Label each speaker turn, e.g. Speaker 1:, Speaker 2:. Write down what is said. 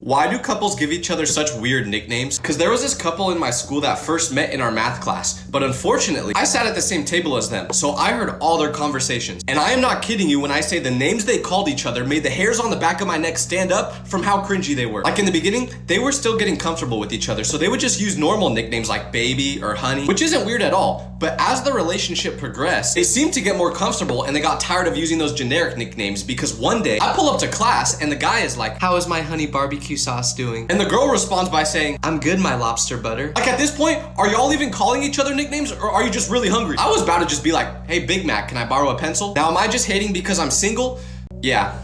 Speaker 1: Why do couples give each other such weird nicknames? Because there was this couple in my school that first met in our math class, but unfortunately, I sat at the same table as them, so I heard all their conversations. And I am not kidding you when I say the names they called each other made the hairs on the back of my neck stand up from how cringy they were. Like in the beginning, they were still getting comfortable with each other, so they would just use normal nicknames like baby or honey, which isn't weird at all. But as the relationship progressed, they seemed to get more comfortable and they got tired of using those generic nicknames because one day, I pull up to class and the guy is like, "How is my honey barbecue sauce doing?" And the girl responds by saying, "I'm good, my lobster butter." Like at this point, are y'all even calling each other nicknames or are you just really hungry? I was about to just be like, "Hey Big Mac, can I borrow a pencil?" Now am I just hating because I'm single? Yeah.